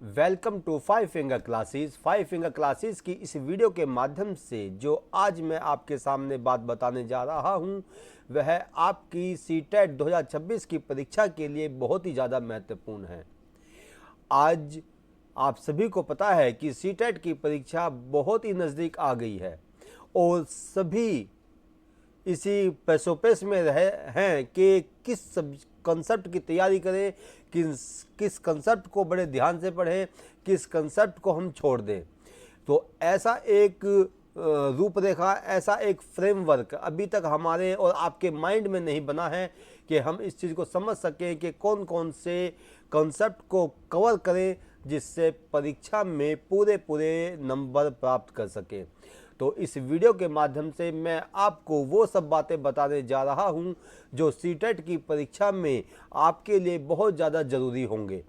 Welcome to five finger classes. Five finger classes की इस video के माध्यम से जो आज मैं आपके सामने बात बताने जा रहा हूं वह आपकी सीटेट 2026 की परीक्षा के लिए बहुत ही ज़्यादा महत्वपूर्ण है। आज आप सभी को पता है कि सीटेट की परीक्षा बहुत ही नज़दीक आ गई है और सभी इसी पैसोपेश में रहे हैं कि किस कंसेप्ट की तैयारी करें, किस कंसेप्ट को बड़े ध्यान से पढ़ें, किस कंसेप्ट को हम छोड़ दें। तो ऐसा एक रूपरेखा, ऐसा एक फ्रेमवर्क अभी तक हमारे और आपके माइंड में नहीं बना है कि हम इस चीज़ को समझ सकें कि कौन कौन से कंसेप्ट को कवर करें जिससे परीक्षा में पूरे नंबर प्राप्त कर सकें। तो इस वीडियो के माध्यम से मैं आपको वो सब बातें बताने जा रहा हूं जो सीटेट की परीक्षा में आपके लिए बहुत ज़्यादा ज़रूरी होंगे।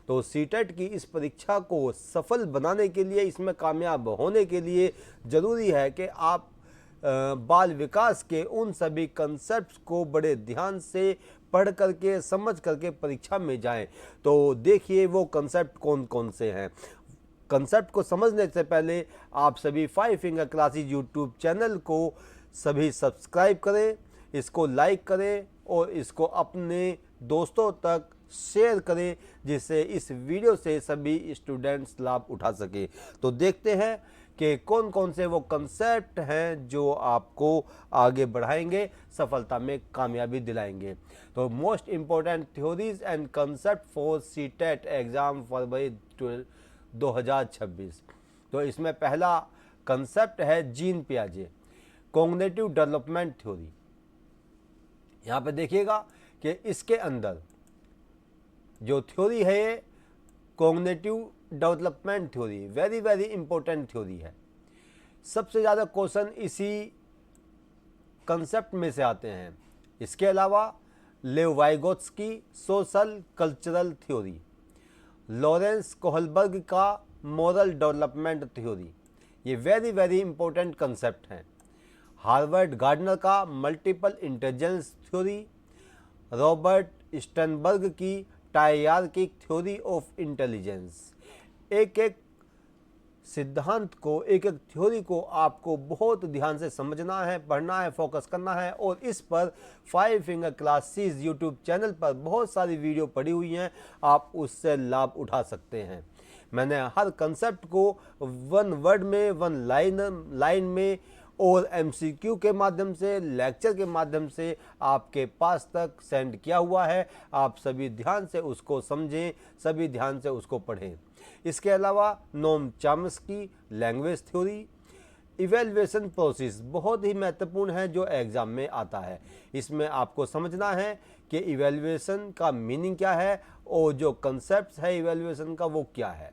तो सीटेट की इस परीक्षा को सफल बनाने के लिए, इसमें कामयाब होने के लिए ज़रूरी है कि आप बाल विकास के उन सभी कंसेप्ट्स को बड़े ध्यान से पढ़ करके, समझ करके परीक्षा में जाएं। तो देखिए वो कंसेप्ट कौन कौन से हैं। कंसेप्ट को समझने से पहले आप सभी five finger classes YouTube channel को सभी सब्सक्राइब करें, इसको लाइक करें और इसको अपने दोस्तों तक शेयर करें जिससे इस वीडियो से सभी स्टूडेंट्स लाभ उठा सके। तो देखते हैं कि कौन कौन से वो कंसेप्ट हैं जो आपको आगे बढ़ाएंगे, सफलता में कामयाबी दिलाएंगे। तो most important theories and concept for CTET exam February 2026। तो इसमें पहला कंसेप्ट है जीन पियाजे, कॉग्निटिव डेवलपमेंट थ्योरी। यहाँ पे देखिएगा कि इसके अंदर जो थ्योरी है ये cognitive development theory very important theory है। सबसे ज़्यादा क्वेश्चन इसी कंसेप्ट में से आते हैं। इसके अलावा Lev Vygotsky social cultural theory, Lawrence Kohlberg का मॉरल डेवलपमेंट थ्योरी, ये वेरी इंपॉर्टेंट कंसेप्ट हैं। हार्वर्ड गार्डनर का multiple intelligence theory, Robert Sternberg की टायरार्किक थ्योरी ऑफ इंटेलिजेंस। एक एक सिद्धांत को, एक एक थ्योरी को आपको बहुत ध्यान से समझना है, पढ़ना है, फोकस करना है। और इस पर five finger classes YouTube channel पर बहुत सारी वीडियो पड़ी हुई हैं, आप उससे लाभ उठा सकते हैं। मैंने हर कंसेप्ट को वन वर्ड में, वन लाइन में और एमसीक्यू के माध्यम से, लेक्चर के माध्यम से आपके पास तक सेंड किया हुआ है। आप सभी ध्यान से उसको समझें, सभी ध्यान से उसको पढ़ें। इसके अलावा Noam Chomsky language theory, evaluation process बहुत ही महत्वपूर्ण है जो एग्ज़ाम में आता है। इसमें आपको समझना है कि इवेल्युएशन का मीनिंग क्या है और जो कंसेप्ट है इवेल्युएशन का वो क्या है।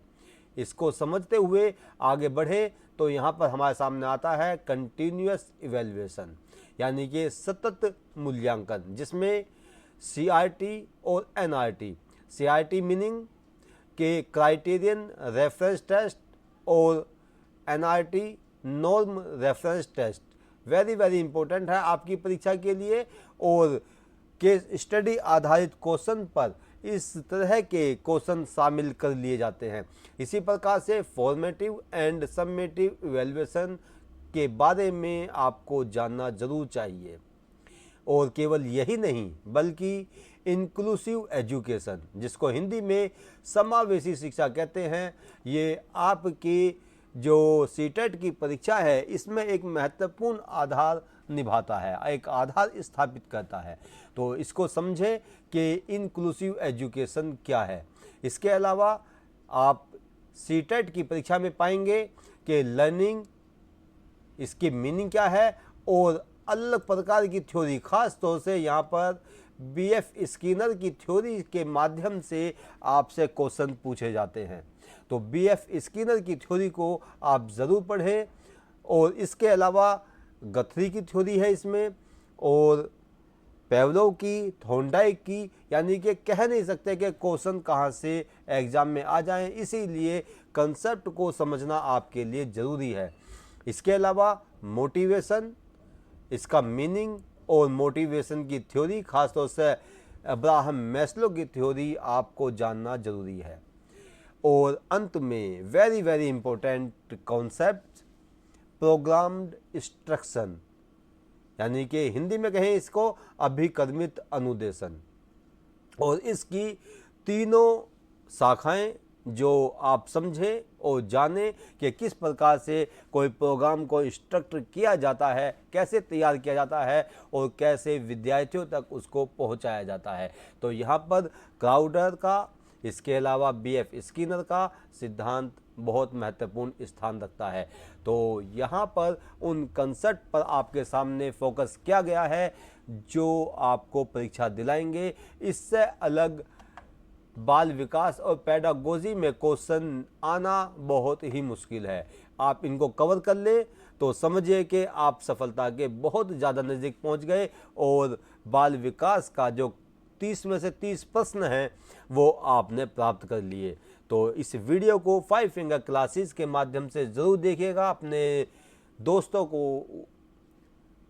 इसको समझते हुए आगे बढ़े तो यहाँ पर हमारे सामने आता है कंटिन्यूअस इवेल्युएशन, यानी कि सतत मूल्यांकन, जिसमें CRT और NRT। CRT मीनिंग के क्राइटेरियन रेफरेंस टेस्ट और NRT norm reference test very important है आपकी परीक्षा के लिए। और केस स्टडी आधारित क्वेश्चन पर इस तरह के क्वेश्चन शामिल कर लिए जाते हैं। इसी प्रकार से फॉर्मेटिव एंड समेटिव इवैल्यूएशन के बारे में आपको जानना जरूर चाहिए। और केवल यही नहीं बल्कि इंक्लूसिव एजुकेशन, जिसको हिंदी में समावेशी शिक्षा कहते हैं, ये आपकी जो सीटेट की परीक्षा है इसमें एक महत्वपूर्ण आधार निभाता है, एक आधार स्थापित करता है। तो इसको समझें कि इंक्लूसिव एजुकेशन क्या है। इसके अलावा आप सीटेट की परीक्षा में पाएंगे कि लर्निंग, इसकी मीनिंग क्या है और अलग प्रकार की थ्योरी, खास तौर से यहाँ पर BF स्किनर की थ्योरी के माध्यम से आपसे क्वेश्चन पूछे जाते हैं। तो BF स्किनर की थ्योरी को आप ज़रूर पढ़ें। और इसके अलावा गथरी की थ्योरी है इसमें, और पेवलोव की, थॉर्नडाइक की, यानी कि कह नहीं सकते कि क्वेश्चन कहाँ से एग्ज़ाम में आ जाएं, इसीलिए कंसेप्ट को समझना आपके लिए ज़रूरी है। इसके अलावा मोटिवेशन, इसका मीनिंग और मोटिवेशन की थ्योरी, खासतौर से अब्राहम मैस्लो की थ्योरी आपको जानना जरूरी है। और अंत में very very important concept programmed instruction, यानी कि हिंदी में कहें इसको अभिकर्मित अनुदेशन। और इसकी तीनों शाखाएं जो आप समझें और जानें कि किस प्रकार से कोई प्रोग्राम को इंस्ट्रक्ट किया जाता है, कैसे तैयार किया जाता है और कैसे विद्यार्थियों तक उसको पहुंचाया जाता है। तो यहाँ पर क्राउडर का, इसके अलावा बीएफ स्किनर का सिद्धांत बहुत महत्वपूर्ण स्थान रखता है। तो यहाँ पर उन कंसेप्ट पर आपके सामने फोकस किया गया है जो आपको परीक्षा दिलाएंगे। इससे अलग बाल विकास और पेडागोजी में क्वेश्चन आना बहुत ही मुश्किल है। आप इनको कवर कर ले तो समझिए कि आप सफलता के बहुत ज़्यादा नज़दीक पहुंच गए और बाल विकास का जो 30 में से 30 प्रश्न हैं वो आपने प्राप्त कर लिए। तो इस वीडियो को 5 फिंगर क्लासेस के माध्यम से ज़रूर देखिएगा, अपने दोस्तों को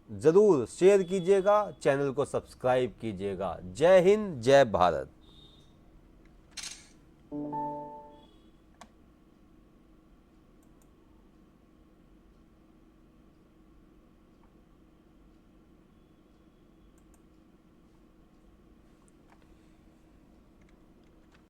ज़रूर शेयर कीजिएगा, चैनल को सब्सक्राइब कीजिएगा। जय हिंद, जय भारत।